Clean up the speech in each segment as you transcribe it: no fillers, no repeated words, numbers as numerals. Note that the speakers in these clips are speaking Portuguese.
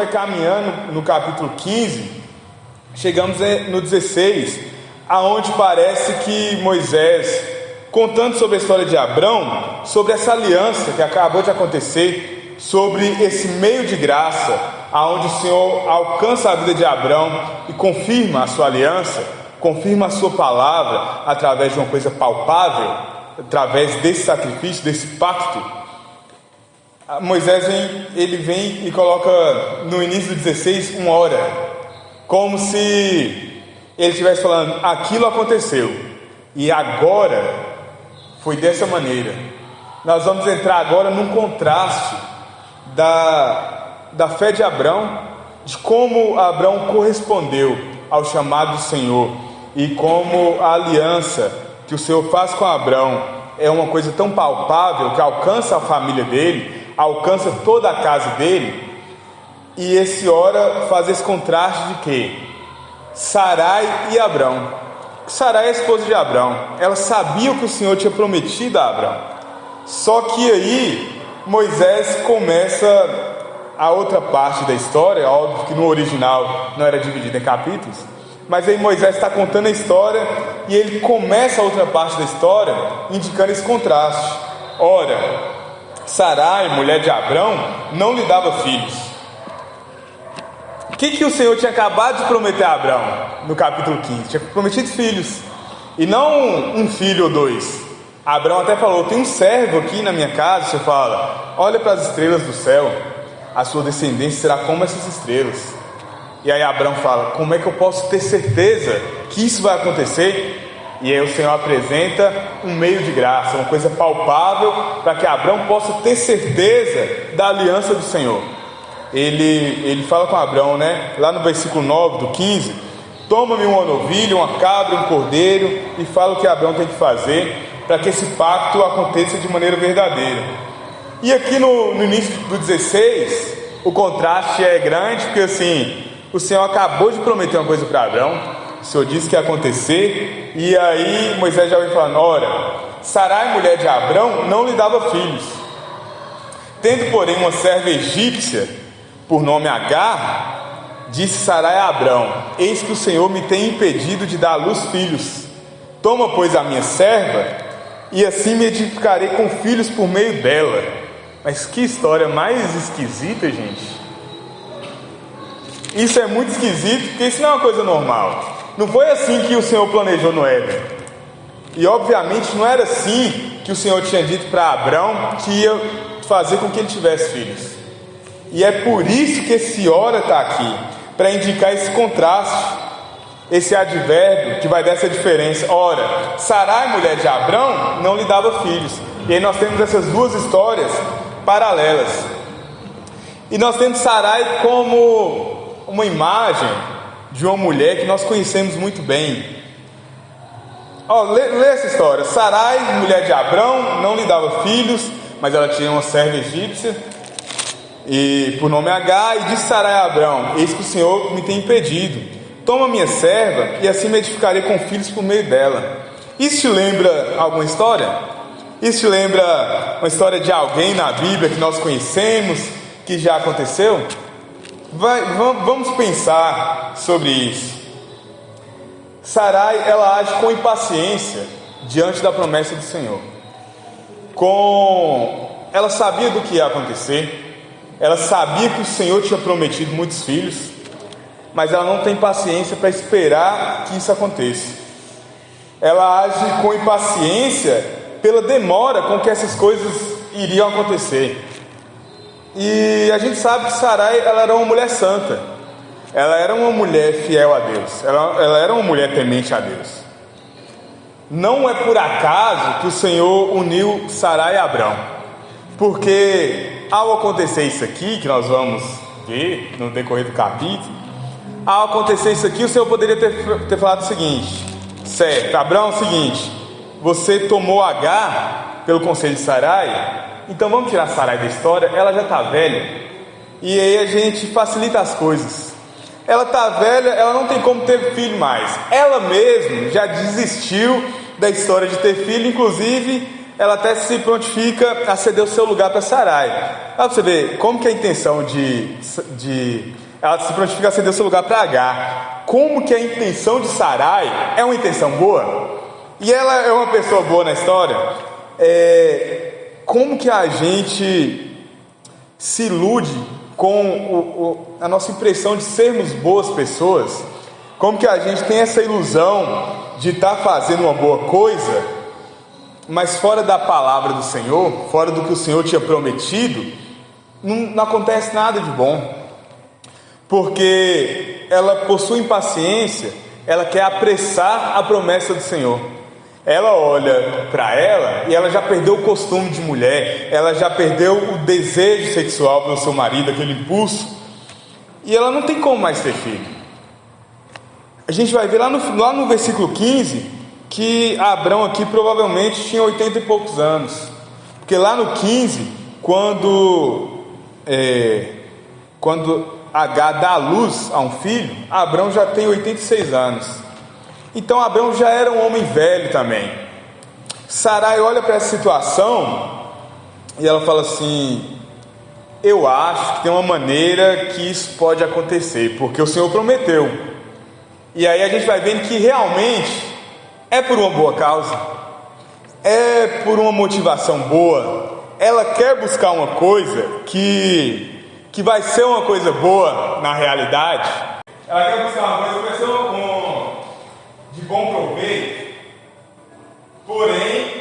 vai caminhando no capítulo 15, chegamos no 16, aonde parece que Moisés, contando sobre a história de Abrão, sobre essa aliança que acabou de acontecer, sobre esse meio de graça, aonde o Senhor alcança a vida de Abrão e confirma a sua aliança, confirma a sua palavra através de uma coisa palpável, através desse sacrifício, desse pacto. Moisés vem e coloca no início do 16 uma hora, como se ele estivesse falando: aquilo aconteceu e agora foi dessa maneira. Nós vamos entrar agora num contraste da fé de Abrão, de como Abrão correspondeu ao chamado do Senhor e como a aliança que o Senhor faz com Abrão é uma coisa tão palpável que alcança a família dele, alcança toda a casa dele. E esse hora faz esse contraste de quê? Sarai e Abrão. Sarai é a esposa de Abrão, ela sabia o que o Senhor tinha prometido a Abrão. Só que aí Moisés começa a outra parte da história. Óbvio que no original não era dividido em capítulos, mas aí Moisés está contando a história e ele começa a outra parte da história indicando esse contraste. Ora, Sarai, mulher de Abrão, não lhe dava filhos. O que o Senhor tinha acabado de prometer a Abrão no capítulo 15? Tinha prometido filhos, e não um filho ou dois. Abrão até falou: tem um servo aqui na minha casa. Você fala: olha para as estrelas do céu, a sua descendência será como essas estrelas. E aí Abrão fala: como é que eu posso ter certeza que isso vai acontecer? E aí o Senhor apresenta um meio de graça, uma coisa palpável, para que Abrão possa ter certeza da aliança do Senhor. Ele fala com Abrão, lá no versículo 9 do 15: toma-me uma novilha, uma cabra, um cordeiro, e fala o que Abrão tem que fazer para que esse pacto aconteça de maneira verdadeira. E aqui no início do 16, o contraste é grande, porque assim, o Senhor acabou de prometer uma coisa para Abrão, o Senhor disse que ia acontecer, e aí Moisés já vem falando: ora, Sarai, mulher de Abrão, não lhe dava filhos. Tendo, porém, uma serva egípcia, por nome Agar, disse Sarai a Abrão: eis que o Senhor me tem impedido de dar à luz filhos. Toma, pois, a minha serva, e assim me edificarei com filhos por meio dela. Mas que história mais esquisita, gente. Isso é muito esquisito, porque isso não é uma coisa normal. Não foi assim que o Senhor planejou no Éden. E obviamente não era assim que o Senhor tinha dito para Abrão que ia fazer com que ele tivesse filhos. E é por isso que esse ora está aqui, para indicar esse contraste, esse advérbio que vai dar essa diferença. Ora, Sarai, mulher de Abrão, não lhe dava filhos. E aí nós temos essas duas histórias paralelas. E nós temos Sarai como uma imagem de uma mulher que nós conhecemos muito bem. Lê essa história. Sarai, mulher de Abrão, não lhe dava filhos, mas ela tinha uma serva egípcia, e por nome Agar, e disse Sarai a Abrão: eis que o Senhor me tem impedido. Toma minha serva, e assim me edificarei com filhos por meio dela. Isso te lembra alguma história? Isso te lembra uma história de alguém na Bíblia que nós conhecemos, que já aconteceu? Vamos pensar sobre isso. Sarai, ela age com impaciência diante da promessa do Senhor. Ela sabia do que ia acontecer. Ela sabia que o Senhor tinha prometido muitos filhos, mas ela não tem paciência para esperar que isso aconteça. Ela age com impaciência pela demora com que essas coisas iriam acontecer. E a gente sabe que Sarai, ela era uma mulher santa. Ela era uma mulher fiel a Deus. Ela era uma mulher temente a Deus. Não é por acaso que o Senhor uniu Sarai a Abrão, porque ao acontecer isso aqui, que nós vamos ver no decorrer do capítulo, ao acontecer isso aqui, o Senhor poderia ter falado o seguinte: certo, Abrão, é o seguinte, você tomou Agar pelo conselho de Sarai, então vamos tirar Sarai da história, ela já está velha, e aí a gente facilita as coisas. Ela está velha, ela não tem como ter filho mais. Ela mesma já desistiu da história de ter filho, inclusive ela até se prontifica a ceder o seu lugar para Sarai. Para você ver como que é a intenção ela se prontifica a ceder o seu lugar para Agar. Como que a intenção de Sarai é uma intenção boa? E ela é uma pessoa boa na história. Como que a gente se ilude com a nossa impressão de sermos boas pessoas? Como que a gente tem essa ilusão de estar fazendo uma boa coisa, mas fora da palavra do Senhor, fora do que o Senhor tinha prometido, não acontece nada de bom. Porque ela possui impaciência, ela quer apressar a promessa do Senhor. Ela olha para ela e ela já perdeu o costume de mulher, ela já perdeu o desejo sexual pelo seu marido, aquele impulso, e ela não tem como mais ter filho. A gente vai ver lá no versículo 15 que Abrão aqui provavelmente tinha 80 e poucos anos, porque lá no 15, quando Agar dá à luz a um filho, Abrão já tem 86 anos. Então Abrão já era um homem velho também. Sarai olha para essa situação e ela fala assim: eu acho que tem uma maneira que isso pode acontecer, porque o Senhor prometeu. E aí a gente vai vendo que realmente é por uma boa causa, é por uma motivação boa. Ela quer buscar uma coisa que vai ser uma coisa boa na realidade. Ela quer buscar uma coisa que vai ser de bom proveito, porém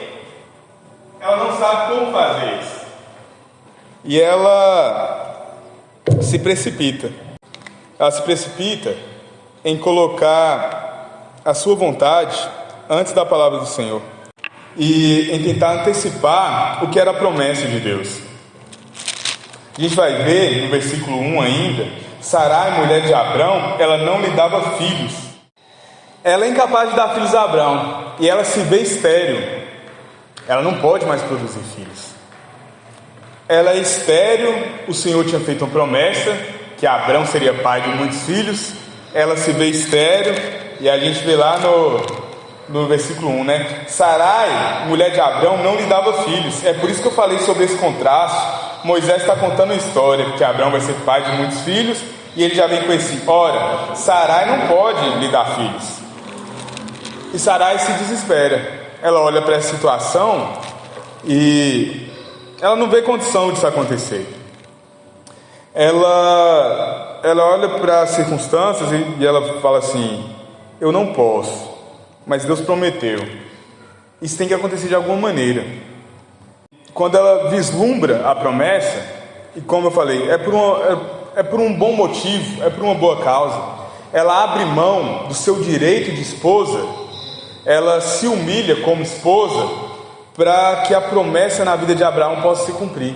ela não sabe como fazer isso, e ela se precipita em colocar a sua vontade antes da palavra do Senhor e em tentar antecipar o que era a promessa de Deus. A gente vai ver no versículo 1 ainda, Sarai, mulher de Abrão, ela não lhe dava filhos. Ela é incapaz de dar filhos a Abrão, e ela se vê estéril. Ela não pode mais produzir filhos. Ela é estéril. O Senhor tinha feito uma promessa que Abrão seria pai de muitos filhos. Ela se vê estéril, e a gente vê lá no versículo 1, né? Sarai, mulher de Abrão, não lhe dava filhos. É por isso que eu falei sobre esse contraste. Moisés está contando a história que Abrão vai ser pai de muitos filhos, e ele já vem com esse: ora, Sarai não pode lhe dar filhos. E Sarai se desespera. Ela olha para essa situação e ela não vê condição disso acontecer. Ela olha para as circunstâncias e ela fala assim: eu não posso, mas Deus prometeu. Isso tem que acontecer de alguma maneira. Quando ela vislumbra a promessa, e como eu falei, é por um bom motivo, é por uma boa causa, ela abre mão do seu direito de esposa. Ela se humilha como esposa para que a promessa na vida de Abraão possa se cumprir.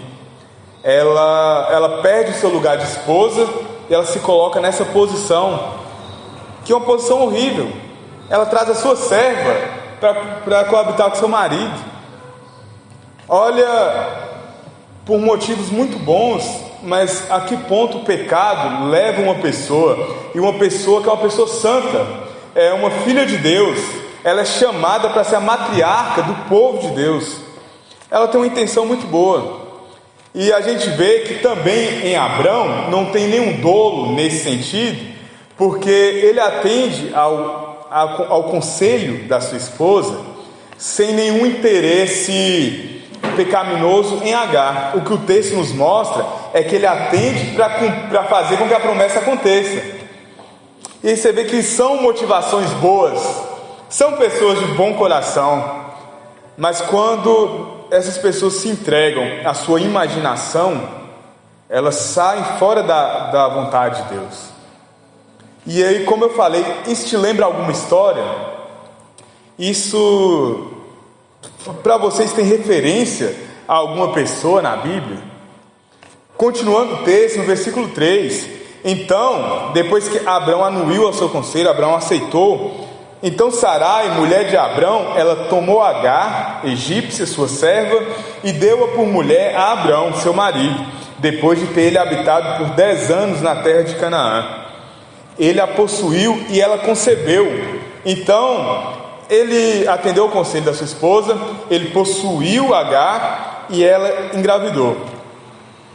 Ela perde o seu lugar de esposa e ela se coloca nessa posição, que é uma posição horrível. Ela traz a sua serva para coabitar com seu marido. Olha, por motivos muito bons, mas a que ponto o pecado leva uma pessoa, e uma pessoa que é uma pessoa santa, é uma filha de Deus, ela é chamada para ser a matriarca do povo de Deus. Ela tem uma intenção muito boa. E a gente vê que também em Abrão não tem nenhum dolo nesse sentido, porque ele atende ao conselho da sua esposa sem nenhum interesse pecaminoso em Agar. O que o texto nos mostra é que ele atende para fazer com que a promessa aconteça. E aí você vê que são motivações boas, são pessoas de bom coração, mas quando essas pessoas se entregam à sua imaginação, elas saem fora da vontade de Deus. E aí, como eu falei, isso te lembra alguma história? Isso, para vocês, tem referência a alguma pessoa na Bíblia? Continuando o texto, no versículo 3: então, depois que Abrão anuiu ao seu conselho, Abrão aceitou. Então Sarai, mulher de Abrão, ela tomou Agar, egípcia, sua serva, e deu-a por mulher a Abrão, seu marido, depois de ter ele habitado por 10 anos na terra de Canaã. Ele a possuiu e ela concebeu. Então ele atendeu o conselho da sua esposa, ele possuiu Agar e ela engravidou.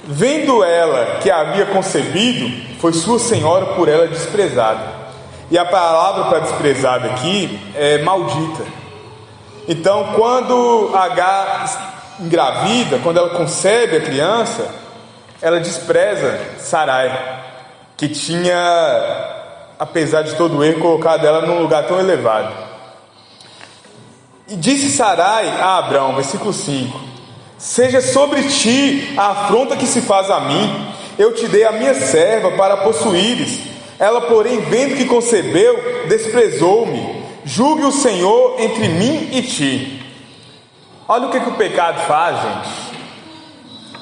Vendo ela que havia concebido, foi sua senhora por ela desprezada. E a palavra para desprezada aqui é maldita. Então, quando Agar engravida, quando ela concebe a criança, ela despreza Sarai, que tinha, apesar de todo o erro, colocado ela num lugar tão elevado. E disse Sarai a Abrão, versículo 5: seja sobre ti a afronta que se faz a mim, eu te dei a minha serva para possuíres. Ela, porém, vendo que concebeu, desprezou-me. Julgue o Senhor entre mim e ti. Olha o que o pecado faz, gente.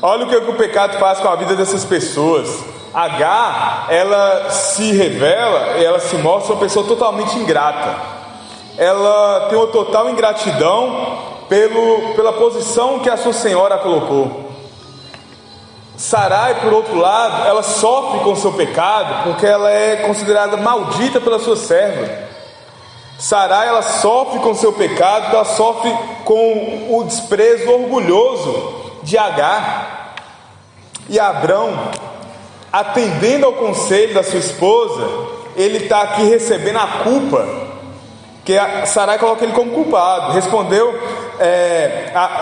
Olha o que o pecado faz com a vida dessas pessoas. Agar, ela se revela, ela se mostra uma pessoa totalmente ingrata. Ela tem uma total ingratidão pela posição que a sua senhora a colocou. Sarai, por outro lado, ela sofre com o seu pecado porque ela é considerada maldita pela sua serva. Sarai, ela sofre com o seu pecado porque ela sofre com o desprezo orgulhoso de Agar. E Abrão, atendendo ao conselho da sua esposa, ele está aqui recebendo a culpa, que a Sarai coloca ele como culpado. Respondeu,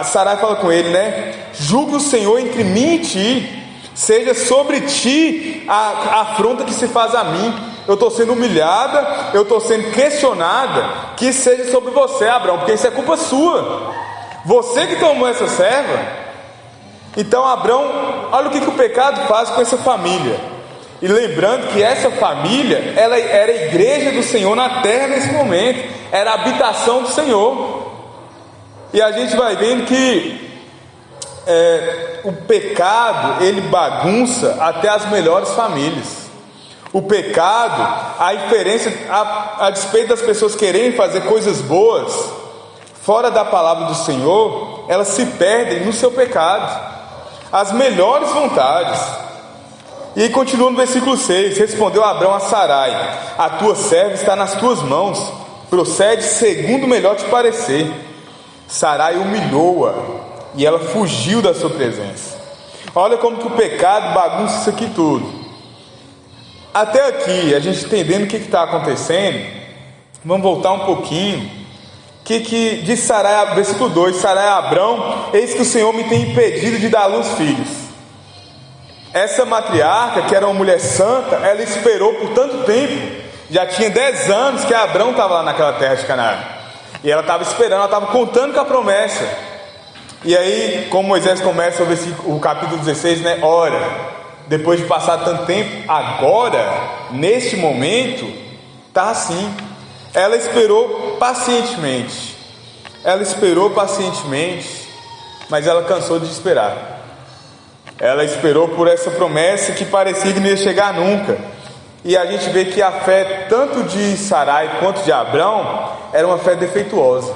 Sarai fala com ele, né? Julgue o Senhor entre mim e ti, seja sobre ti a afronta que se faz a mim. Eu estou sendo humilhada, eu estou sendo questionada, que seja sobre você, Abrão, porque isso é culpa sua, você que tomou essa serva. Então Abrão, olha o que o pecado faz com essa família. E lembrando que essa família, ela era a igreja do Senhor na terra nesse momento, era a habitação do Senhor. E a gente vai vendo que o pecado, ele bagunça até as melhores famílias. O pecado, a inferência, a despeito das pessoas quererem fazer coisas boas fora da palavra do Senhor, elas se perdem no seu pecado, as melhores vontades. E aí continua no versículo 6: respondeu Abrão a Sarai: a tua serva está nas tuas mãos, procede segundo o melhor te parecer. Sarai humilhou-a e ela fugiu da sua presença. Olha como que o pecado bagunça isso aqui tudo. Até aqui, a gente entendendo o que está acontecendo, vamos voltar um pouquinho. Que diz Sarai, versículo 2: Sarai a Abrão: eis que o Senhor me tem impedido de dar à luz filhos. Essa matriarca, que era uma mulher santa, ela esperou por tanto tempo. Já tinha 10 anos que Abrão estava lá naquela terra de Canaã, e ela estava esperando, ela estava contando com a promessa. E aí, como Moisés começa o capítulo 16, né? Ora, depois de passar tanto tempo, agora, neste momento, está assim. Ela esperou pacientemente. Ela esperou pacientemente, mas ela cansou de esperar. Ela esperou por essa promessa que parecia que não ia chegar nunca. E a gente vê que a fé tanto de Sarai quanto de Abrão era uma fé defeituosa.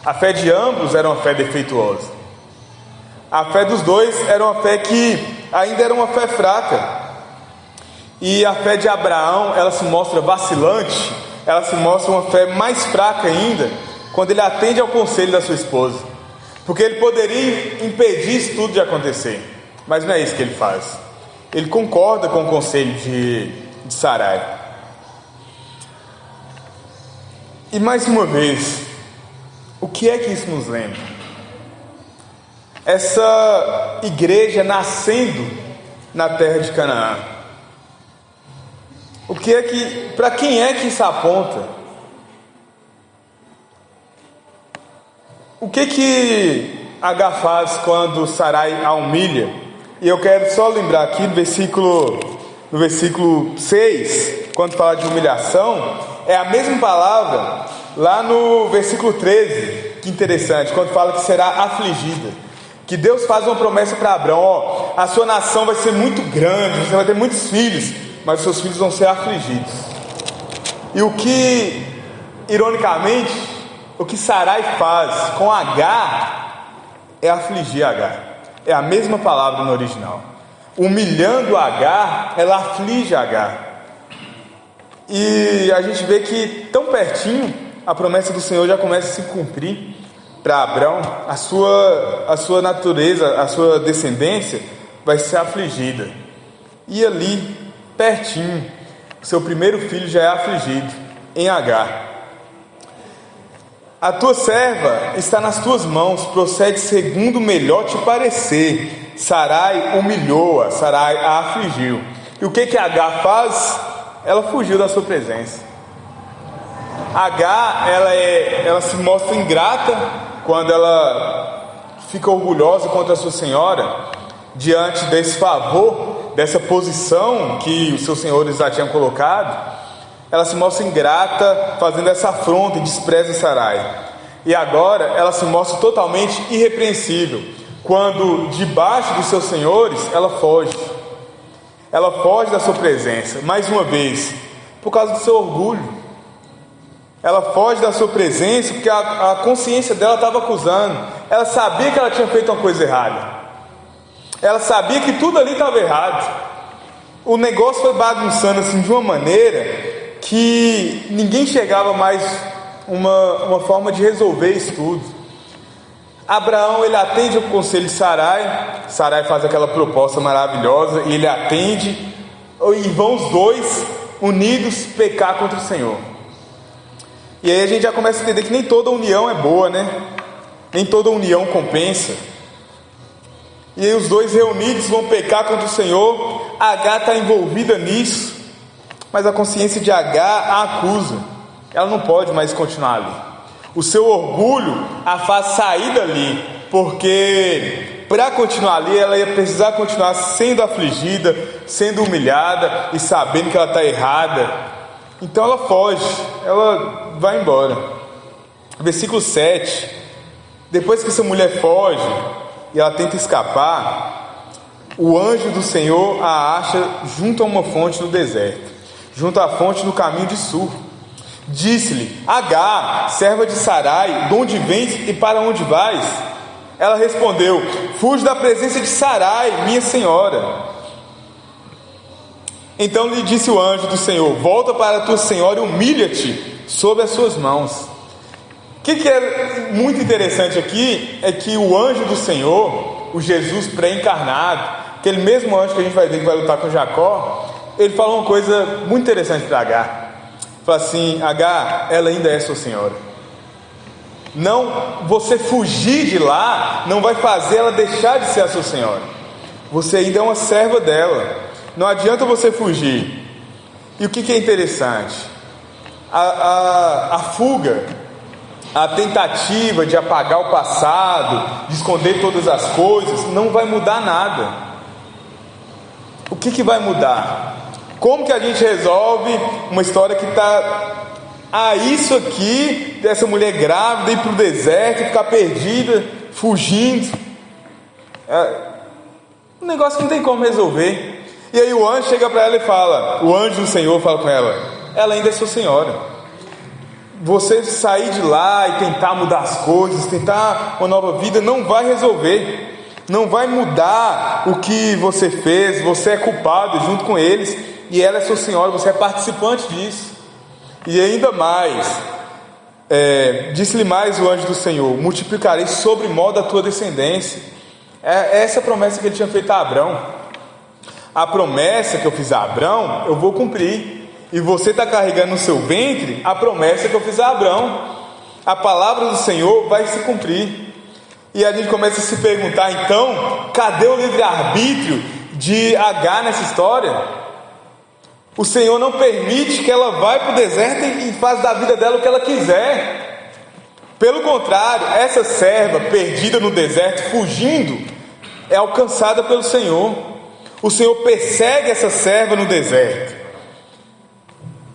A fé de ambos era uma fé defeituosa. A fé dos dois era uma fé que ainda era uma fé fraca. E a fé de Abraão, ela se mostra vacilante, ela se mostra uma fé mais fraca ainda quando ele atende ao conselho da sua esposa, porque ele poderia impedir isso tudo de acontecer, mas não é isso que ele faz. Ele concorda com o conselho de Sarai. E mais uma vez, o que é que isso nos lembra? Essa igreja nascendo na terra de Canaã. O que é que, para quem é que isso aponta? O que Agar faz quando Sarai a humilha? E eu quero só lembrar aqui no versículo 6, quando fala de humilhação, é a mesma palavra lá no versículo 13. Que interessante, quando fala que será afligida, que Deus faz uma promessa para Abrão: ó, a sua nação vai ser muito grande, você vai ter muitos filhos, mas seus filhos vão ser afligidos. E o que, ironicamente, o que Sarai faz com Agar é afligir Agar. É a mesma palavra no original. Humilhando Agar, ela aflige Agar. E a gente vê que tão pertinho a promessa do Senhor já começa a se cumprir para Abrão. A sua natureza, a sua descendência vai ser afligida. E ali, pertinho, seu primeiro filho já é afligido, em Agar. A tua serva está nas tuas mãos, procede segundo melhor te parecer. Sarai humilhou-a, Sarai a afligiu. E o que Agar faz? Ela fugiu da sua presença. Agar, ela se mostra ingrata quando ela fica orgulhosa contra a sua senhora, diante desse favor, dessa posição que os seus senhores já tinham colocado. Ela se mostra ingrata, fazendo essa afronta e despreza Sarai. E agora ela se mostra totalmente irrepreensível, quando debaixo dos seus senhores ela foge. Ela foge da sua presença, mais uma vez, por causa do seu orgulho. Ela foge da sua presença porque a consciência dela estava acusando. Ela sabia que ela tinha feito uma coisa errada. Ela sabia que tudo ali estava errado. O negócio foi bagunçando assim de uma maneira que ninguém chegava mais uma forma de resolver isso tudo. Abraão, ele atende o conselho de Sarai. Sarai faz aquela proposta maravilhosa e ele atende, e vão os dois unidos pecar contra o Senhor. E aí a gente já começa a entender que nem toda união é boa, né? Nem toda união compensa. E aí os dois reunidos vão pecar contra o Senhor. Agar está envolvida nisso, mas a consciência de Agar a acusa. Ela não pode mais continuar ali. O seu orgulho a faz sair dali, porque para continuar ali ela ia precisar continuar sendo afligida, sendo humilhada e sabendo que ela está errada. Então ela foge, ela vai embora. Versículo 7. Depois que essa mulher foge e ela tenta escapar, o anjo do Senhor a acha junto a uma fonte no deserto, junto à fonte no caminho de Sur. Disse-lhe: Agar, serva de Sarai, de onde vens e para onde vais? Ela respondeu: fujo da presença de Sarai, minha senhora. Então lhe disse o anjo do Senhor: volta para a tua senhora e humilha-te sob as suas mãos. O que é muito interessante aqui é que o anjo do Senhor, o Jesus pré-encarnado, aquele mesmo anjo que a gente vai ver que vai lutar com Jacó, ele fala uma coisa muito interessante para Agar. Fala assim: Agar, ela ainda é sua senhora. Não, você fugir de lá não vai fazer ela deixar de ser a sua senhora. Você ainda é uma serva dela. Não adianta você fugir. E o que é interessante? A fuga, a tentativa de apagar o passado, de esconder todas as coisas, não vai mudar nada. O que vai mudar? Como que a gente resolve uma história que está... isso aqui, dessa mulher grávida, ir para o deserto, ficar perdida, fugindo. Um negócio que não tem como resolver. E aí o anjo chega para ela e fala, o anjo do Senhor fala com ela: ela ainda é sua senhora. Você sair de lá e tentar mudar as coisas, tentar uma nova vida, não vai resolver. Não vai mudar o que você fez. Você é culpado junto com eles, e ela é sua senhora, você é participante disso. E ainda mais, disse-lhe mais o anjo do Senhor: multiplicarei sobremodo a tua descendência. Essa é a promessa que ele tinha feito a Abrão. A promessa que eu fiz a Abrão, eu vou cumprir. E você está carregando no seu ventre a promessa que eu fiz a Abrão. A palavra do Senhor vai se cumprir. E a gente começa a se perguntar, então, cadê o livre-arbítrio de Agar nessa história? O Senhor não permite que ela vá para o deserto e faz da vida dela o que ela quiser. Pelo contrário, essa serva perdida no deserto, fugindo, é alcançada pelo Senhor. O Senhor persegue essa serva no deserto.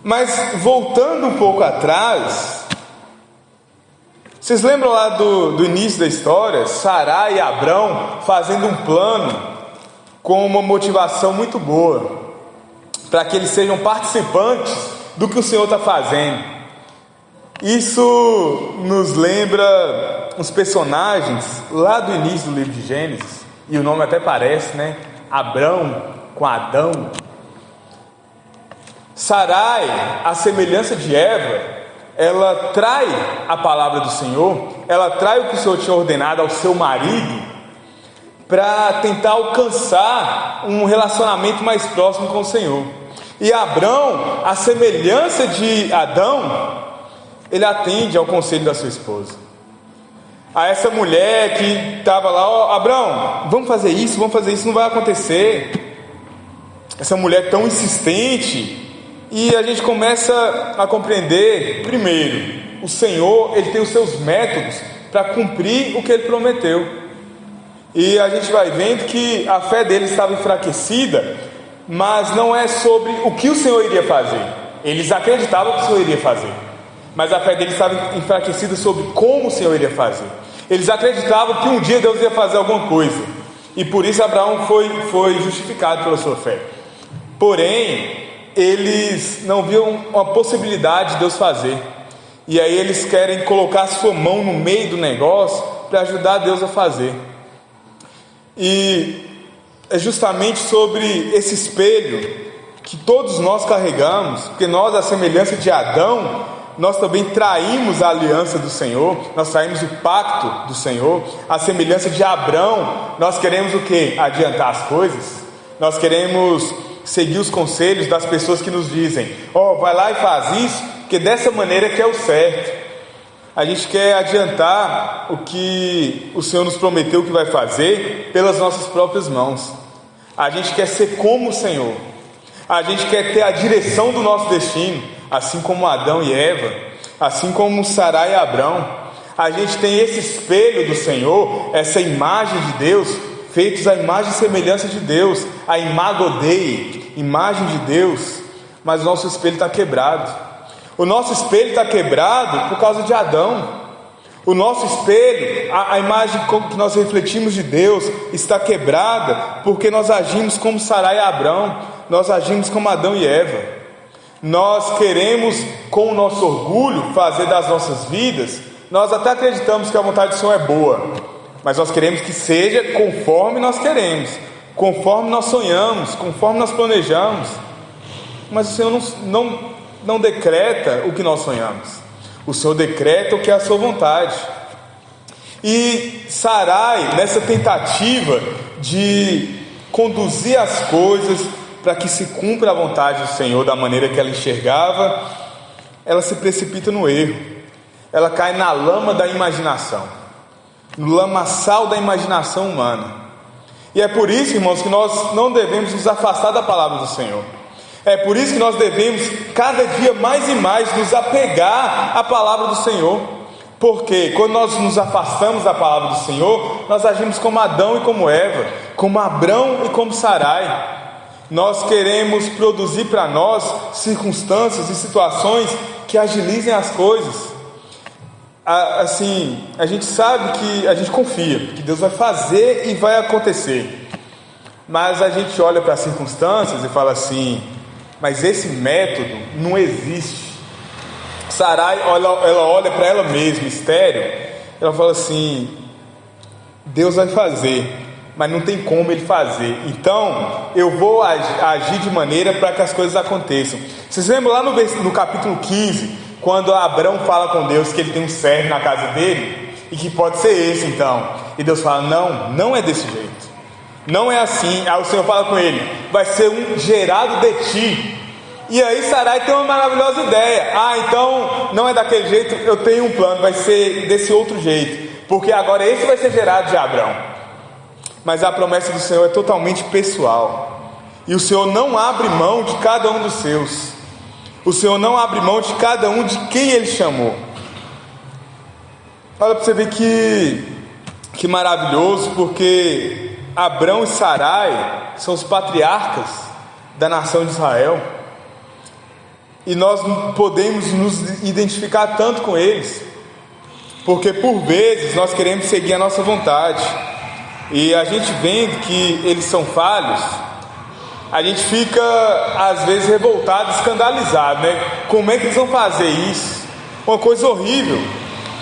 Mas voltando um pouco atrás, vocês lembram lá do início da história? Sarai e Abrão fazendo um plano com uma motivação muito boa, para que eles sejam participantes do que o Senhor está fazendo. Isso nos lembra os personagens lá do início do livro de Gênesis, e o nome até parece, né? Abrão com Adão. Sarai, a semelhança de Eva, ela trai a palavra do Senhor, ela trai o que o Senhor tinha ordenado ao seu marido, para tentar alcançar um relacionamento mais próximo com o Senhor. E Abrão, à semelhança de Adão, ele atende ao conselho da sua esposa. A essa mulher que estava lá: Abrão, vamos fazer isso, não vai acontecer. Essa mulher tão insistente. E a gente começa a compreender, primeiro, o Senhor, ele tem os seus métodos para cumprir o que ele prometeu. E a gente vai vendo que a fé dele estava enfraquecida, mas não é sobre o que o Senhor iria fazer. Eles acreditavam que o Senhor iria fazer, mas a fé deles estava enfraquecida sobre como o Senhor iria fazer. Eles acreditavam que um dia Deus ia fazer alguma coisa, e por isso Abraão foi justificado pela sua fé. Porém, eles não viam uma possibilidade de Deus fazer, e aí eles querem colocar a sua mão no meio do negócio para ajudar Deus a fazer. E é justamente sobre esse espelho que todos nós carregamos, porque nós, à semelhança de Adão, nós também traímos a aliança do Senhor, nós traímos o pacto do Senhor. À semelhança de Abrão, nós queremos o quê? Adiantar as coisas. Nós queremos seguir os conselhos das pessoas que nos dizem: vai lá e faz isso, porque dessa maneira que é o certo. A gente quer adiantar o que o Senhor nos prometeu que vai fazer pelas nossas próprias mãos. A gente quer ser como o Senhor. A gente quer ter a direção do nosso destino, assim como Adão e Eva, assim como Sarai e Abrão. A gente tem esse espelho do Senhor, essa imagem de Deus, feitos à imagem e semelhança de Deus, a imago Dei, imagem de Deus, mas o nosso espelho está quebrado. O nosso espelho está quebrado por causa de Adão. O nosso espelho, a imagem que nós refletimos de Deus, está quebrada porque nós agimos como Sarai e Abrão, nós agimos como Adão e Eva. Nós queremos, com o nosso orgulho, fazer das nossas vidas, nós até acreditamos que a vontade do Senhor é boa, mas nós queremos que seja conforme nós queremos, conforme nós sonhamos, conforme nós planejamos. Mas o Senhor não decreta o que nós sonhamos. O Senhor decreta o que é a sua vontade. E Sarai, nessa tentativa de conduzir as coisas para que se cumpra a vontade do Senhor da maneira que ela enxergava, ela se precipita no erro. Ela cai na lama da imaginação, no lamaçal da imaginação humana. E é por isso, irmãos, que nós não devemos nos afastar da palavra do Senhor. É por isso que nós devemos cada dia mais e mais nos apegar à palavra do Senhor. Porque quando nós nos afastamos da palavra do Senhor, nós agimos como Adão e como Eva, como Abrão e como Sarai. Nós queremos produzir para nós circunstâncias e situações que agilizem as coisas. Assim, a gente sabe que a gente confia que Deus vai fazer e vai acontecer, mas a gente olha para as circunstâncias e fala assim: mas esse método não existe. Sarai, ela olha para ela mesma, estéril, ela fala assim: Deus vai fazer, mas não tem como Ele fazer, então eu vou agir de maneira para que as coisas aconteçam. Vocês lembram lá no capítulo 15, quando Abrão fala com Deus que ele tem um servo na casa dele, e que pode ser esse então, e Deus fala: não é desse jeito, não é assim. Aí o Senhor fala com ele: vai ser um gerado de ti. E aí Sarai tem uma maravilhosa ideia: então não é daquele jeito, eu tenho um plano, vai ser desse outro jeito, porque agora esse vai ser gerado de Abrão. Mas a promessa do Senhor é totalmente pessoal, e o Senhor não abre mão de cada um dos seus. O Senhor não abre mão de cada um de quem Ele chamou. Olha para você ver que maravilhoso, porque Abrão e Sarai são os patriarcas da nação de Israel, e nós podemos nos identificar tanto com eles, porque por vezes nós queremos seguir a nossa vontade, e a gente vendo que eles são falhos, a gente fica às vezes revoltado, escandalizado, né? Como é que eles vão fazer isso? Uma coisa horrível,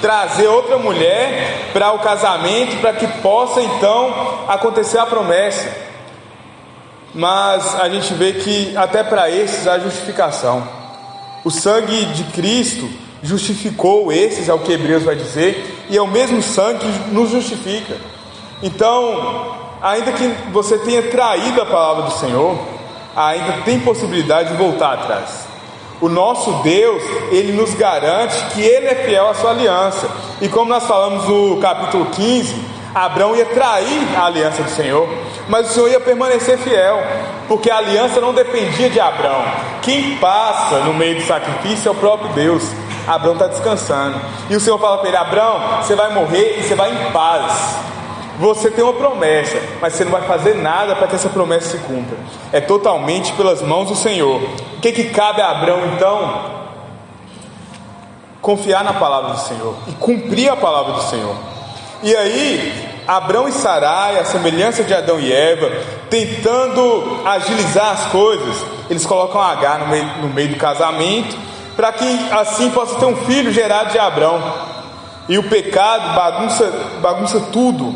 trazer outra mulher para o casamento, para que possa então acontecer a promessa. Mas a gente vê que até para esses há justificação. O sangue de Cristo justificou esses, é o que Hebreus vai dizer, e é o mesmo sangue que nos justifica. Então, ainda que você tenha traído a palavra do Senhor, ainda tem possibilidade de voltar atrás. O nosso Deus, Ele nos garante que Ele é fiel à sua aliança. E como nós falamos no capítulo 15, Abraão ia trair a aliança do Senhor, mas o Senhor ia permanecer fiel, porque a aliança não dependia de Abraão. Quem passa no meio do sacrifício é o próprio Deus. Abraão está descansando, e o Senhor fala para ele: Abraão, você vai morrer e você vai em paz. Você tem uma promessa, mas você não vai fazer nada para que essa promessa se cumpra. É totalmente pelas mãos do Senhor. O que cabe a Abraão então? Confiar na palavra do Senhor e cumprir a palavra do Senhor. E aí, Abraão e Sarai, a semelhança de Adão e Eva, tentando agilizar as coisas, eles colocam Agar no meio do casamento, para que assim possa ter um filho gerado de Abraão. E o pecado bagunça tudo.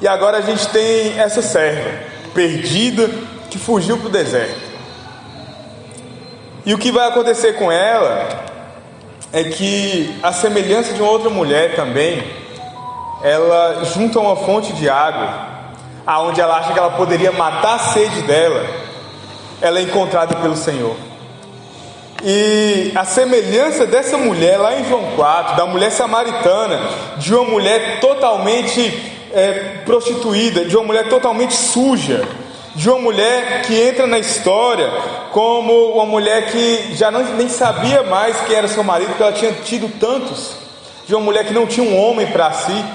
E agora a gente tem essa serva perdida que fugiu para o deserto. E o que vai acontecer com ela é que, a semelhança de uma outra mulher também, ela junta uma fonte de água, aonde ela acha que ela poderia matar a sede dela, ela é encontrada pelo Senhor. E a semelhança dessa mulher lá em João 4, da mulher samaritana, de uma mulher totalmente prostituída, de uma mulher totalmente suja, de uma mulher que entra na história como uma mulher que já nem sabia mais quem era seu marido, porque ela tinha tido tantos, de uma mulher que não tinha um homem para si,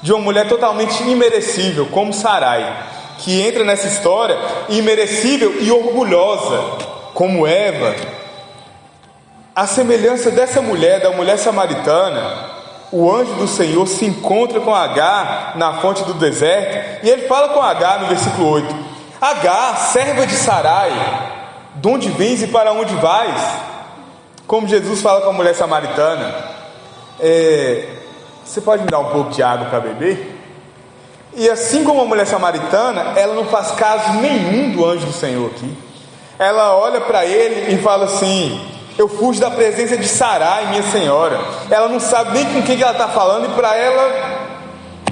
de uma mulher totalmente imerecível, como Sarai, que entra nessa história imerecível e orgulhosa, como Eva. A semelhança dessa mulher, da mulher samaritana, o anjo do Senhor se encontra com Agar na fonte do deserto, e ele fala com Agar no versículo 8: Agar, serva de Sarai, de onde vens e para onde vais? Como Jesus fala com a mulher samaritana: você pode me dar um pouco de água para beber? E assim como a mulher samaritana, ela não faz caso nenhum do anjo do Senhor aqui. Ela olha para ele e fala assim: eu fujo da presença de Sarai, minha senhora. Ela não sabe nem com quem ela está falando, e para ela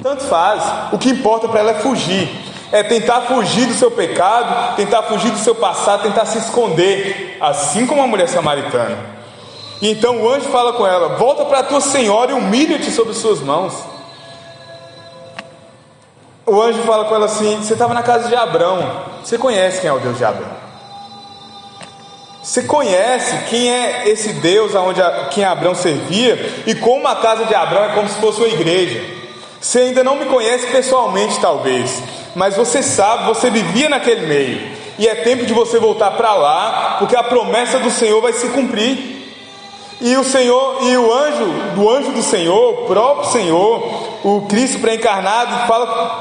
tanto faz. O que importa para ela é fugir, é tentar fugir do seu pecado, tentar fugir do seu passado, tentar se esconder, assim como a mulher samaritana. E então o anjo fala com ela: volta para a tua senhora e humilha-te sobre suas mãos. O anjo fala com ela assim: você estava na casa de Abrão, você conhece quem é o Deus de Abrão, você conhece quem é esse Deus quem Abrão servia, e como a casa de Abrão é como se fosse uma igreja. Você ainda não me conhece pessoalmente talvez, mas você sabe, você vivia naquele meio, e é tempo de você voltar para lá, porque a promessa do Senhor vai se cumprir. E o Senhor, e o anjo do Senhor, o próprio Senhor, o Cristo pré-encarnado,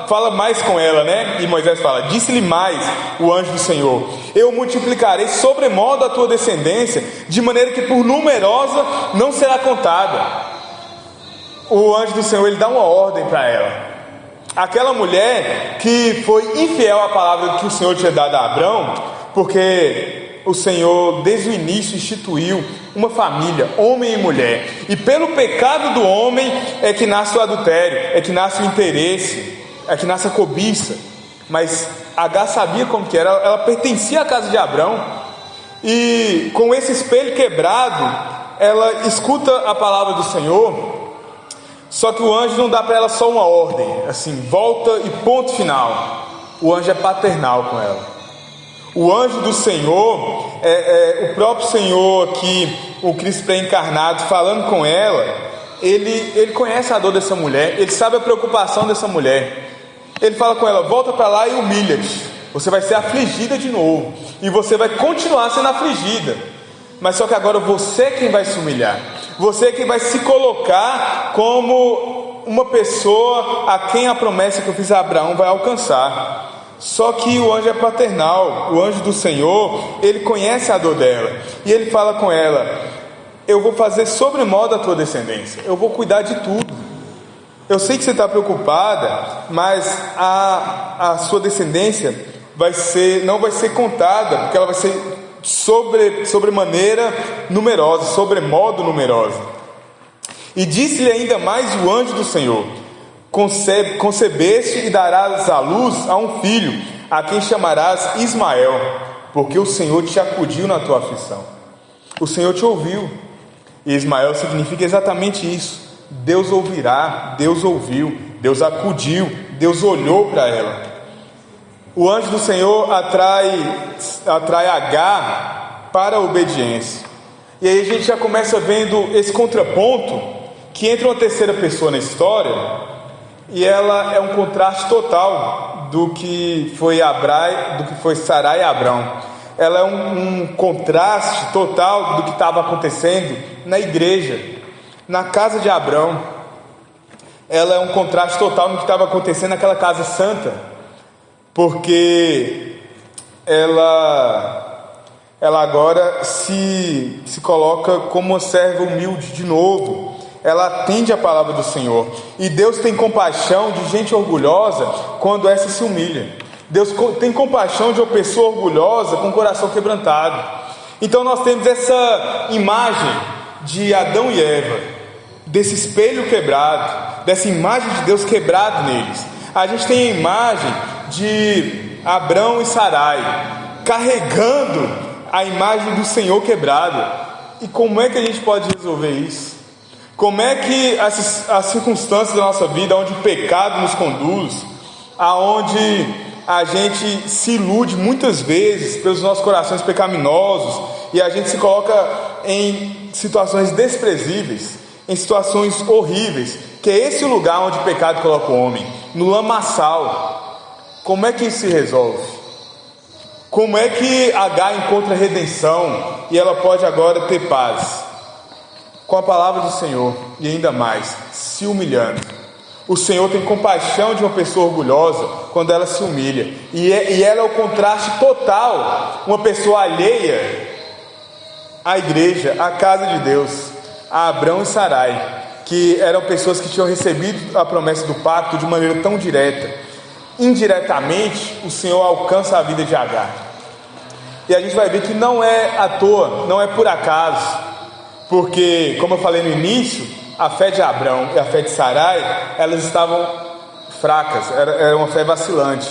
fala mais com ela, né? E Moisés fala: disse-lhe mais o anjo do Senhor: eu multiplicarei sobremodo a tua descendência, de maneira que por numerosa não será contada. O anjo do Senhor, ele dá uma ordem para ela. Aquela mulher que foi infiel à palavra que o Senhor tinha dado a Abrão, porque o Senhor desde o início instituiu uma família, homem e mulher, e pelo pecado do homem é que nasce o adultério, é que nasce o interesse, é que nasce a cobiça. Mas Agar sabia como que era, ela pertencia à casa de Abrão, e com esse espelho quebrado, ela escuta a palavra do Senhor. Só que o anjo não dá para ela só uma ordem, assim, volta e ponto final. O anjo é paternal com ela. O anjo do Senhor, o próprio Senhor aqui, o Cristo pré-encarnado, falando com ela, ele conhece a dor dessa mulher, ele sabe a preocupação dessa mulher. Ele fala com ela: volta para lá e humilha-te, você vai ser afligida de novo, e você vai continuar sendo afligida, mas só que agora você é quem vai se humilhar, você é quem vai se colocar como uma pessoa a quem a promessa que eu fiz a Abraão vai alcançar. Só que o anjo é paternal, o anjo do Senhor, ele conhece a dor dela, e ele fala com ela: eu vou fazer sobremodo a tua descendência, eu vou cuidar de tudo. Eu sei que você está preocupada, mas a sua descendência não vai ser contada, porque ela vai ser sobremaneira numerosa, sobremodo numerosa. E disse-lhe ainda mais o anjo do Senhor: concebeste e darás à luz a um filho, a quem chamarás Ismael, porque o Senhor te acudiu na tua aflição. O Senhor te ouviu. E Ismael significa exatamente isso: Deus ouvirá, Deus ouviu, Deus acudiu, Deus olhou para ela. O anjo do Senhor atrai Agar para a obediência. E aí a gente já começa vendo esse contraponto, que entra uma terceira pessoa na história, e ela é um contraste total do que foi Sarai e Abrão. Ela é um contraste total do que estava acontecendo na igreja, na casa de Abrão. Ela é um contraste total no que estava acontecendo naquela casa santa, porque ela agora se coloca como uma serva humilde de novo. Ela atende a palavra do Senhor, e Deus tem compaixão de gente orgulhosa quando essa se humilha. Deus tem compaixão de uma pessoa orgulhosa com o coração quebrantado. Então nós temos essa imagem de Adão e Eva, desse espelho quebrado, dessa imagem de Deus quebrado neles. A gente tem a imagem de Abrão e Sarai carregando a imagem do Senhor quebrado. E como é que a gente pode resolver isso? Como é que as circunstâncias da nossa vida, onde o pecado nos conduz, aonde a gente se ilude muitas vezes pelos nossos corações pecaminosos, e a gente se coloca em situações desprezíveis, em situações horríveis, que é esse o lugar onde o pecado coloca o homem, no lamaçal. Como é que isso se resolve? Como é que Agar encontra redenção e ela pode agora ter paz? Com a palavra do Senhor, e ainda mais, se humilhando. O Senhor tem compaixão de uma pessoa orgulhosa quando ela se humilha, e ela é o contraste total, uma pessoa alheia à igreja, à casa de Deus, a Abrão e Sarai, que eram pessoas que tinham recebido a promessa do pacto de maneira tão direta. Indiretamente, o Senhor alcança a vida de Agar, e a gente vai ver que não é à toa, não é por acaso, porque, como eu falei no início, a fé de Abrão e a fé de Sarai, elas estavam fracas, era uma fé vacilante.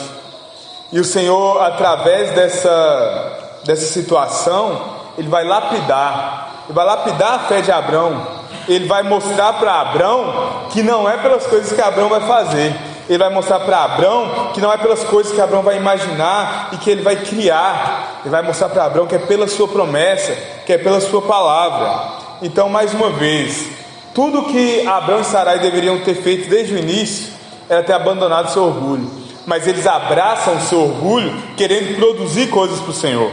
E o Senhor, através dessa situação, Ele vai lapidar a fé de Abrão. Ele vai mostrar para Abrão que não é pelas coisas que Abrão vai fazer. Ele vai mostrar para Abrão que não é pelas coisas que Abrão vai imaginar e que ele vai criar. Ele vai mostrar para Abrão que é pela sua promessa, que é pela sua palavra. Então, mais uma vez, tudo que Abrão e Sarai deveriam ter feito desde o início era ter abandonado seu orgulho, mas eles abraçam o seu orgulho querendo produzir coisas para o Senhor.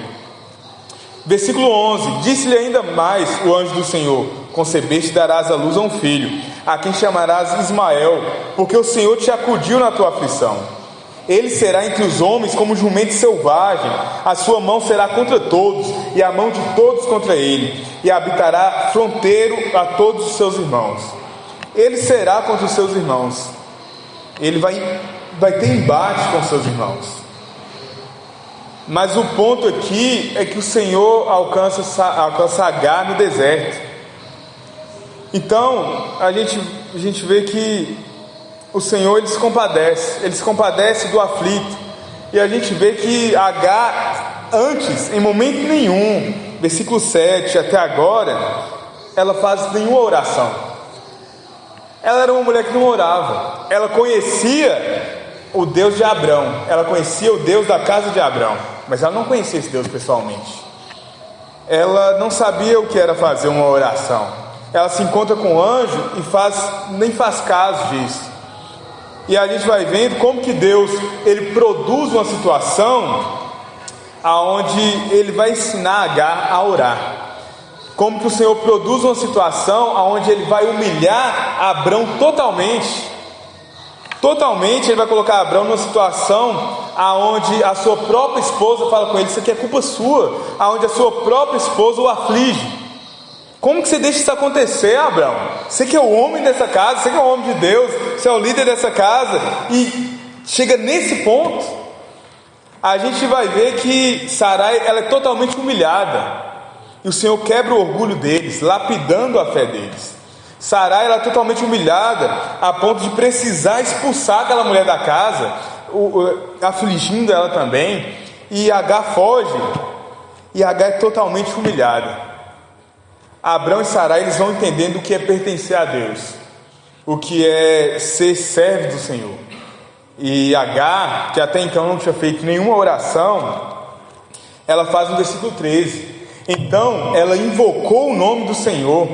Versículo 11: disse-lhe ainda mais o anjo do Senhor: concebeste e darás à luz a um filho, a quem chamarás Ismael, porque o Senhor te acudiu na tua aflição. Ele será entre os homens como um jumento selvagem, a sua mão será contra todos, e a mão de todos contra ele, e habitará fronteiro a todos os seus irmãos. Ele será contra os seus irmãos, ele vai ter embate com os seus irmãos. Mas o ponto aqui é que o Senhor alcança Agar no deserto. Então a gente vê que o Senhor, Ele se compadece do aflito. E a gente vê que Agar, antes, em momento nenhum, versículo 7 até agora, ela faz nenhuma oração. Ela era uma mulher que não orava. Ela conhecia o Deus de Abrão, ela conhecia o Deus da casa de Abrão, mas ela não conhecia esse Deus pessoalmente. Ela não sabia o que era fazer uma oração. Ela se encontra com o anjo e nem faz caso disso. E a gente vai vendo como que Deus, Ele produz uma situação aonde Ele vai ensinar Agar a orar. Como que o Senhor produz uma situação aonde Ele vai humilhar Abrão totalmente. Totalmente Ele vai colocar Abrão numa situação aonde a sua própria esposa fala com ele: isso aqui é culpa sua. Aonde a sua própria esposa o aflige. Como que você deixa isso acontecer, Abrão? Você que é o homem dessa casa, você que é o homem de Deus, você é o líder dessa casa, e chega nesse ponto. a gente vai ver que Sarai, ela é totalmente humilhada, e o Senhor quebra o orgulho deles, lapidando a fé deles. Sarai, ela é totalmente humilhada, a ponto de precisar expulsar aquela mulher da casa, afligindo ela também, e Agar foge, e Agar é totalmente humilhada. Abrão e Sarai, eles vão entendendo o que é pertencer a Deus, o que é ser servo do Senhor. E Agar, que até então não tinha feito nenhuma oração, ela faz no versículo 13: então ela invocou o nome do Senhor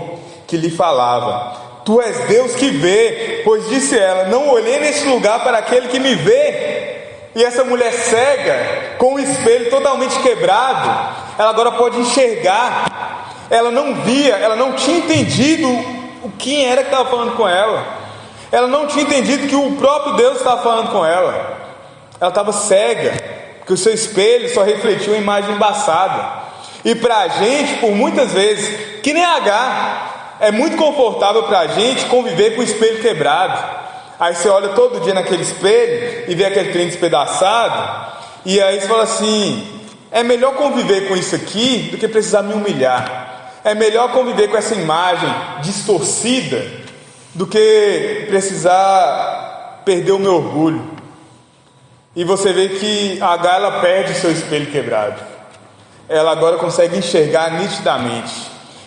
que lhe falava: tu és Deus que vê, pois disse ela: não olhei neste lugar para aquele que me vê. E essa mulher cega, com o espelho totalmente quebrado, ela agora pode enxergar. Ela não via, ela não tinha entendido quem era que estava falando com ela. Ela não tinha entendido que o próprio Deus estava falando com ela. Ela estava cega, porque o seu espelho só refletiu uma imagem embaçada. E para a gente, por muitas vezes, que nem Agar, é muito confortável para a gente conviver com o espelho quebrado. Aí você olha todo dia naquele espelho e vê aquele trem despedaçado, e aí você fala assim: é melhor conviver com isso aqui do que precisar me humilhar. É melhor conviver com essa imagem distorcida do que precisar perder o meu orgulho. E você vê que Agar, ela perde o seu espelho quebrado. Ela agora consegue enxergar nitidamente.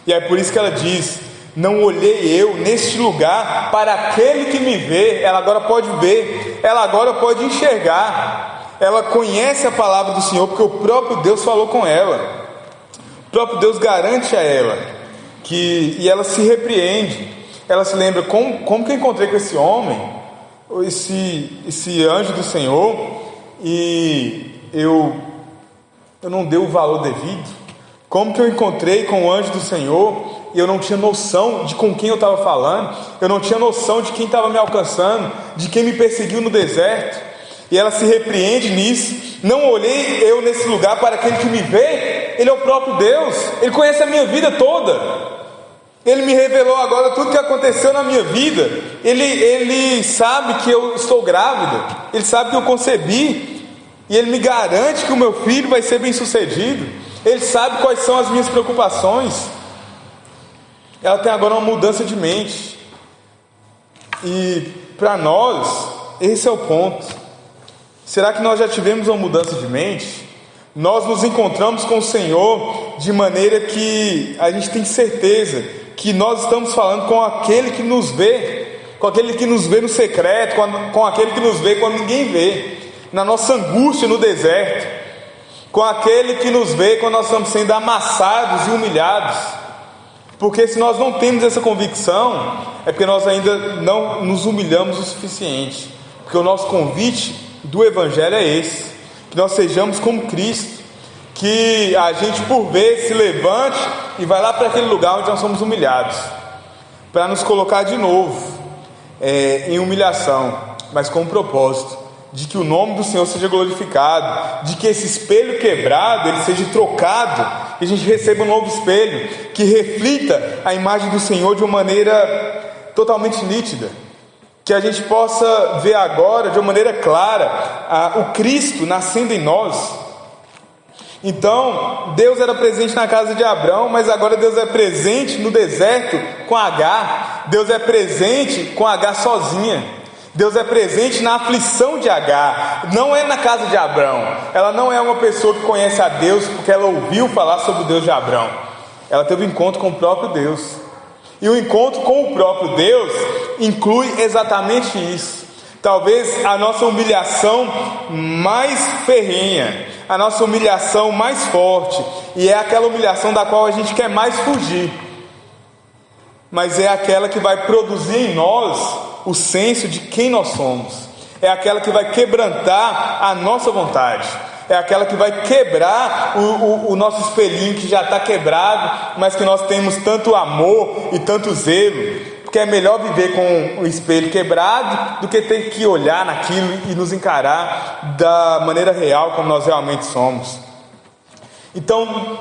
E é por isso que ela diz: não olhei eu neste lugar para aquele que me vê. Ela agora pode ver, ela agora pode enxergar. Ela conhece a palavra do Senhor, porque o próprio Deus falou com ela. O próprio Deus garante a ela e ela se repreende. Ela se lembra: como que eu encontrei com esse homem, esse anjo do Senhor, e eu não dei o valor devido? Como que eu encontrei com o anjo do Senhor e eu não tinha noção de com quem eu estava falando? Eu não tinha noção de quem estava me alcançando, de quem me perseguiu no deserto. E ela se repreende nisso: não olhei eu nesse lugar para aquele que me vê. Ele é o próprio Deus, Ele conhece a minha vida toda. Ele me revelou agora tudo que aconteceu na minha vida. Ele sabe que eu estou grávida, Ele sabe que eu concebi, e Ele me garante que o meu filho vai ser bem sucedido. Ele sabe quais são as minhas preocupações. Ela tem agora uma mudança de mente. E para nós, esse é o ponto. Será que nós já tivemos uma mudança de mente? Nós nos encontramos com o Senhor de maneira que a gente tem certeza que nós estamos falando com aquele que nos vê, com aquele que nos vê no secreto, com aquele que nos vê quando ninguém vê, na nossa angústia no deserto, com aquele que nos vê quando nós estamos sendo amassados e humilhados. Porque se nós não temos essa convicção, é porque nós ainda não nos humilhamos o suficiente. Porque o nosso convite do Evangelho é esse: que nós sejamos como Cristo, que a gente por vezes se levante e vai lá para aquele lugar onde nós somos humilhados, para nos colocar de novo em humilhação, mas com o propósito de que o nome do Senhor seja glorificado, de que esse espelho quebrado ele seja trocado, e a gente receba um novo espelho que reflita a imagem do Senhor de uma maneira totalmente nítida, que a gente possa ver agora de uma maneira clara o Cristo nascendo em nós. Então Deus era presente na casa de Abrão, mas agora Deus é presente no deserto com Agar. Deus é presente com Agar sozinha. Deus é presente na aflição de Agar. Não é na casa de Abrão. Ela não é uma pessoa que conhece a Deus porque ela ouviu falar sobre o Deus de Abrão. Ela teve um encontro com o próprio Deus. E o encontro com o próprio Deus inclui exatamente isso. Talvez a nossa humilhação mais ferrenha, a nossa humilhação mais forte, e é aquela humilhação da qual a gente quer mais fugir, mas é aquela que vai produzir em nós o senso de quem nós somos. É aquela que vai quebrantar a nossa vontade. É aquela que vai quebrar o nosso espelhinho que já está quebrado, mas que nós temos tanto amor e tanto zelo, porque é melhor viver com o espelho quebrado do que ter que olhar naquilo e nos encarar da maneira real, como nós realmente somos. Então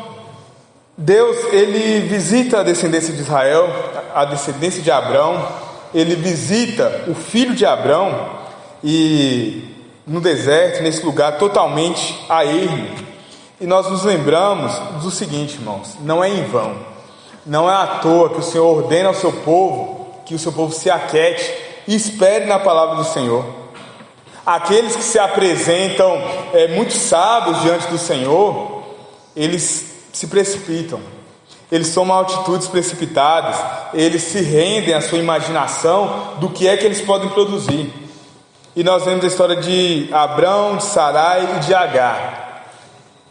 Deus, Ele visita a descendência de Israel, a descendência de Abrão. Ele visita o filho de Abrão, e no deserto, nesse lugar totalmente a ermo. E nós nos lembramos do seguinte, irmãos: não é em vão, não é à toa que o Senhor ordena ao seu povo que o seu povo se aquete e espere na palavra do Senhor. Aqueles que se apresentam muito sábios diante do Senhor, eles se precipitam, eles tomam atitudes precipitadas, eles se rendem à sua imaginação do que é que eles podem produzir. E nós vemos a história de Abrão, de Sarai e de Agar.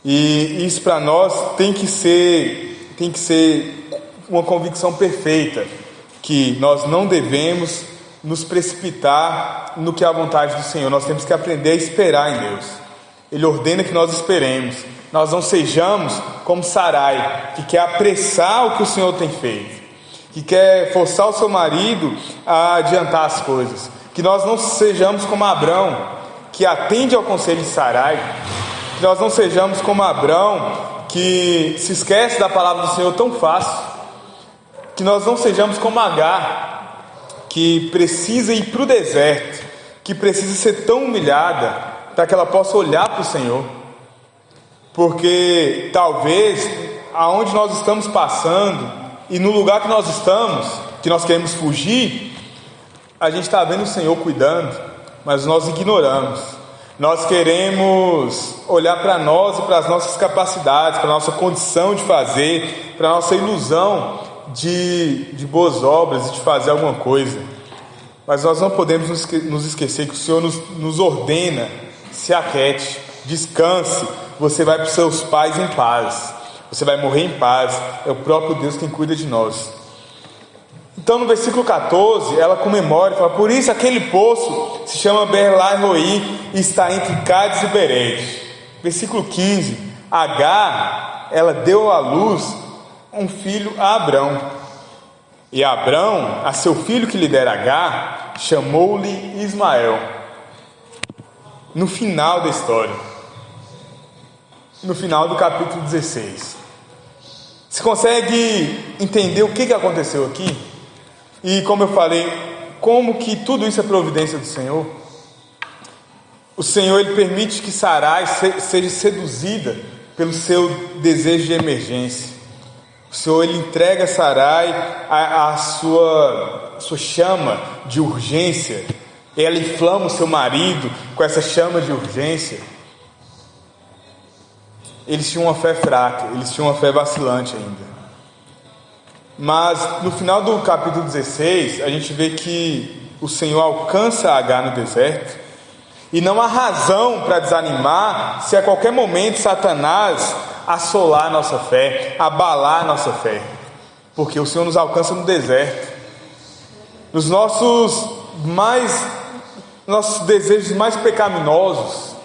E isso para nós tem que ser uma convicção perfeita, que nós não devemos nos precipitar no que é a vontade do Senhor. Nós temos que aprender a esperar em Deus. Ele ordena que nós esperemos. Nós não sejamos como Sarai, que quer apressar o que o Senhor tem feito, que quer forçar o seu marido a adiantar as coisas. Que nós não sejamos como Abrão, que atende ao conselho de Sarai. Que nós não sejamos como Abrão, que se esquece da palavra do Senhor tão fácil. Que nós não sejamos como Agar, que precisa ir para o deserto, que precisa ser tão humilhada para que ela possa olhar para o Senhor. Porque talvez aonde nós estamos passando e no lugar que nós estamos, que nós queremos fugir, a gente está vendo o Senhor cuidando, mas nós ignoramos. Nós queremos olhar para nós e para as nossas capacidades, para a nossa condição de fazer, para a nossa ilusão de boas obras e de fazer alguma coisa. Mas nós não podemos nos esquecer que o Senhor nos ordena: se aquete, descanse, você vai para os seus pais em paz, você vai morrer em paz, é o próprio Deus quem cuida de nós. Então no versículo 14 ela comemora e fala: por isso aquele poço se chama Beer-lahai-roi e está entre Cádiz e Bered. Versículo 15: Agar, ela deu à luz um filho a Abrão, e Abrão, a seu filho que lhe dera Agar, chamou-lhe Ismael. No final da história, no final do capítulo 16, você consegue entender o que aconteceu aqui? E como eu falei, como que tudo isso é providência do Senhor? O Senhor, Ele permite que Sarai seja seduzida pelo seu desejo de emergência. O Senhor, Ele entrega a Sarai a sua chama de urgência. Ela inflama o seu marido com essa chama de urgência. Eles tinham uma fé fraca, eles tinham uma fé vacilante ainda. Mas no final do capítulo 16, a gente vê que o Senhor alcança Agar no deserto. E não há razão para desanimar se a qualquer momento Satanás assolar a nossa fé, abalar a nossa fé. Porque o Senhor nos alcança no deserto. Nos nossos desejos mais pecaminosos,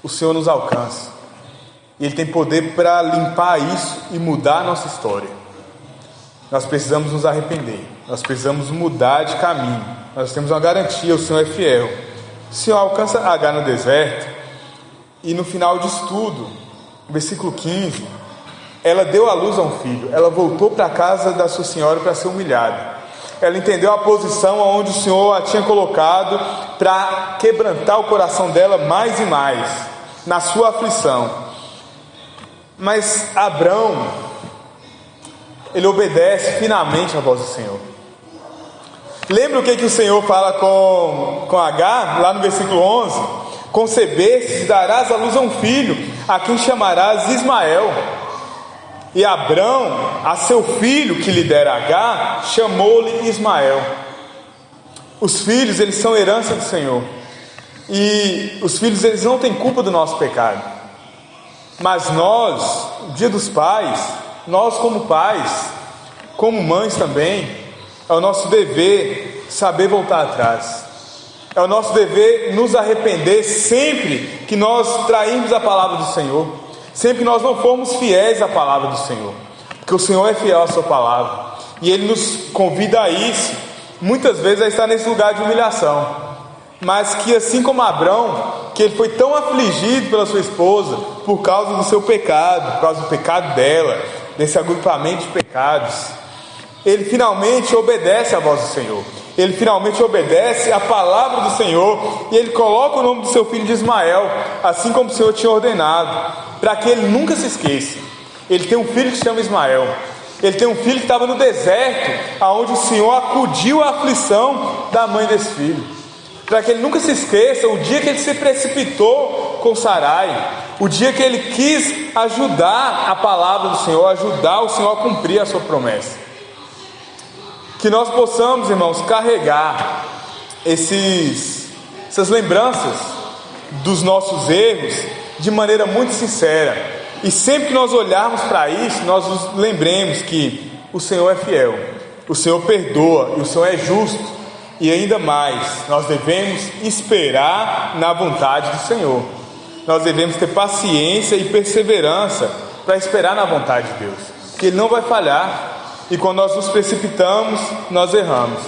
o Senhor nos alcança. E Ele tem poder para limpar isso e mudar a nossa história. Nós precisamos nos arrepender, nós precisamos mudar de caminho. Nós temos uma garantia: o Senhor é fiel. O Senhor alcança Agar no deserto. E no final disso tudo, versículo 15, ela deu à luz a um filho. Ela voltou para a casa da sua senhora para ser humilhada. Ela entendeu a posição onde o Senhor a tinha colocado para quebrantar o coração dela mais e mais, na sua aflição. Mas Abrão, ele obedece finalmente à voz do Senhor. Lembra o que o Senhor fala com Agar, lá no versículo 11? Concebestes e darás à luz a um filho, a quem chamarás Ismael. E Abrão, a seu filho que lhe dera Agar, chamou-lhe Ismael. Os filhos, eles são herança do Senhor. E os filhos, eles não têm culpa do nosso pecado. Mas nós, o dia dos pais, nós como pais, como mães também, é o nosso dever saber voltar atrás. É o nosso dever nos arrepender sempre que nós trairmos a palavra do Senhor, sempre que nós não formos fiéis à palavra do Senhor, porque o Senhor é fiel à sua palavra, e Ele nos convida a isso, muitas vezes a estar nesse lugar de humilhação, mas que assim como Abrão, que ele foi tão afligido pela sua esposa, por causa do seu pecado, por causa do pecado dela, desse agrupamento de pecados, ele finalmente obedece à voz do Senhor. ele finalmente obedece a palavra do Senhor e ele coloca o nome do seu filho de Ismael, assim como o Senhor tinha ordenado, para que ele nunca se esqueça. Ele tem um filho que se chama Ismael. Ele tem um filho que estava no deserto, aonde o Senhor acudiu à aflição da mãe desse filho, para que ele nunca se esqueça o dia que ele se precipitou com Sarai, o dia que ele quis ajudar a palavra do Senhor, ajudar o Senhor a cumprir a sua promessa. Que nós possamos, irmãos, carregar essas lembranças dos nossos erros de maneira muito sincera. E sempre que nós olharmos para isso, nós nos lembremos que o Senhor é fiel, o Senhor perdoa e o Senhor é justo. E ainda mais, nós devemos esperar na vontade do Senhor. Nós devemos ter paciência e perseverança para esperar na vontade de Deus, porque Ele não vai falhar. E quando nós nos precipitamos, nós erramos.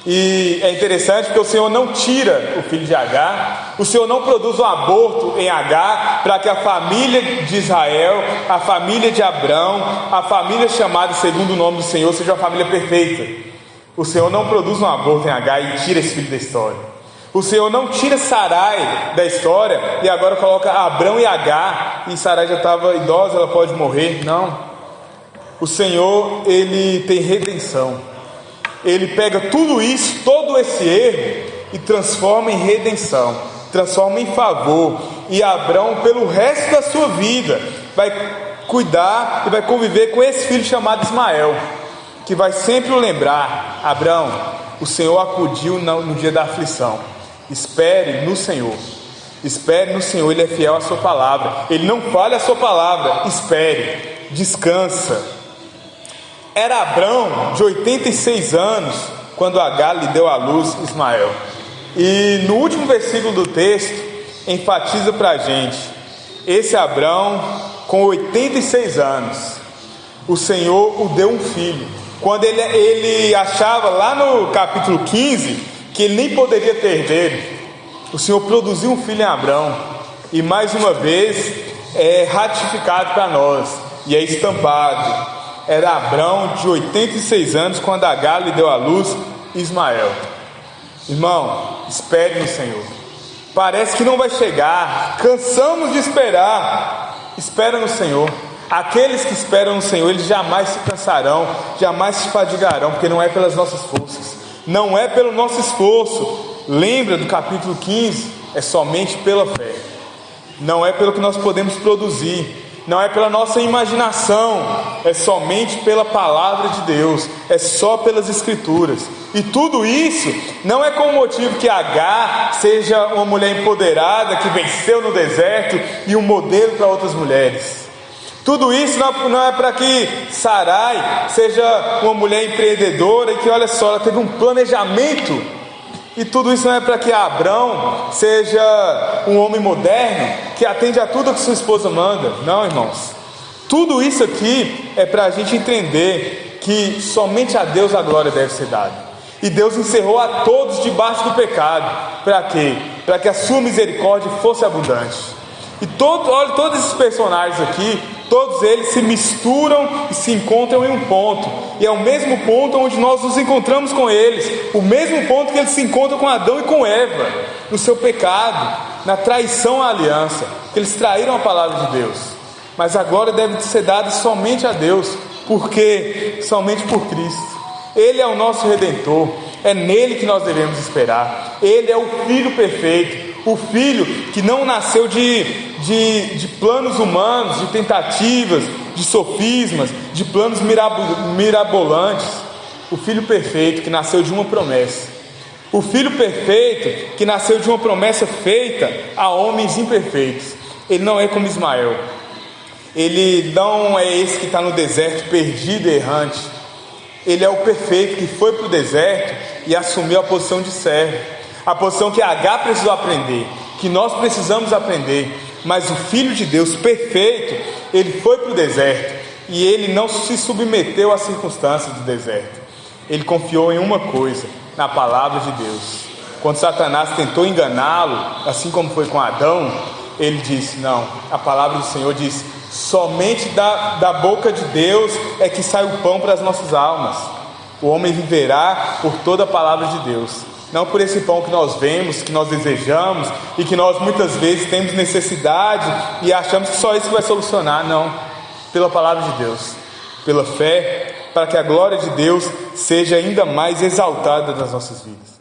E é interessante porque o Senhor não tira o filho de Agar, o Senhor não produz um aborto em Agar para que a família de Israel, a família de Abrão, a família chamada segundo o nome do Senhor seja uma família perfeita. O Senhor não produz um aborto em Agar e tira esse filho da história. O Senhor não tira Sarai da história e agora coloca Abrão e Agar, e Sarai já estava idosa, ela pode morrer. Não. O Senhor, Ele tem redenção. Ele pega tudo isso, todo esse erro, e transforma em redenção, transforma em favor. E Abrão, pelo resto da sua vida, vai cuidar e vai conviver com esse filho chamado Ismael, que vai sempre o lembrar: Abrão, o Senhor acudiu no dia da aflição. Espere no Senhor. Espere no Senhor, Ele é fiel à sua palavra. Ele não falha a sua palavra. Espere, descansa. Era Abrão de 86 anos quando Agar lhe deu à luz Ismael. E no último versículo do texto enfatiza para a gente: esse Abrão com 86 anos, o Senhor o deu um filho. Quando ele achava lá no capítulo 15 que ele nem poderia ter herdeiro, o Senhor produziu um filho em Abrão. E mais uma vez é ratificado para nós e é estampado. Era Abrão de 86 anos quando Agar lhe deu à luz Ismael. Irmão, espere no Senhor. Parece que não vai chegar, cansamos de esperar. Espera no Senhor. Aqueles que esperam no Senhor, eles jamais se cansarão, jamais se fadigarão, porque não é pelas nossas forças, não é pelo nosso esforço. Lembra do capítulo 15? É somente pela fé. Não é pelo que nós podemos produzir, não é pela nossa imaginação, é somente pela palavra de Deus, é só pelas Escrituras. E tudo isso não é com o motivo que Agar seja uma mulher empoderada, que venceu no deserto e um modelo para outras mulheres. Tudo isso não é para que Sarai seja uma mulher empreendedora e que, olha só, ela teve um planejamento. E tudo isso não é para que Abrão seja um homem moderno que atende a tudo que sua esposa manda. Não, irmãos. Tudo isso aqui é para a gente entender que somente a Deus a glória deve ser dada. E Deus encerrou a todos debaixo do pecado. Para quê? Para que a sua misericórdia fosse abundante. E olha, todos esses personagens aqui, todos eles se misturam e se encontram em um ponto. E é o mesmo ponto onde nós nos encontramos com eles. O mesmo ponto que eles se encontram com Adão e com Eva, no seu pecado, na traição à aliança, que eles traíram a palavra de Deus. Mas agora deve ser dado somente a Deus, porque somente por Cristo. Ele é o nosso Redentor, é nele que nós devemos esperar. Ele é o Filho perfeito, o Filho que não nasceu de planos humanos, de tentativas, de sofismas, de planos mirabolantes. O Filho perfeito que nasceu de uma promessa. O Filho perfeito que nasceu de uma promessa feita a homens imperfeitos. Ele não é como Ismael. Ele não é esse que está no deserto perdido e errante. Ele é o perfeito que foi para o deserto e assumiu a posição de servo. A posição que Agar precisou aprender, que nós precisamos aprender. Mas o Filho de Deus perfeito, ele foi para o deserto e ele não se submeteu às circunstâncias do deserto. Ele confiou em uma coisa, na palavra de Deus. Quando Satanás tentou enganá-lo, assim como foi com Adão, ele disse: não, a palavra do Senhor diz: somente da boca de Deus é que sai o pão para as nossas almas. O homem viverá por toda a palavra de Deus, não por esse pão que nós vemos, que nós desejamos e que nós muitas vezes temos necessidade e achamos que só isso vai solucionar. Não, pela palavra de Deus, pela fé, para que a glória de Deus seja ainda mais exaltada nas nossas vidas.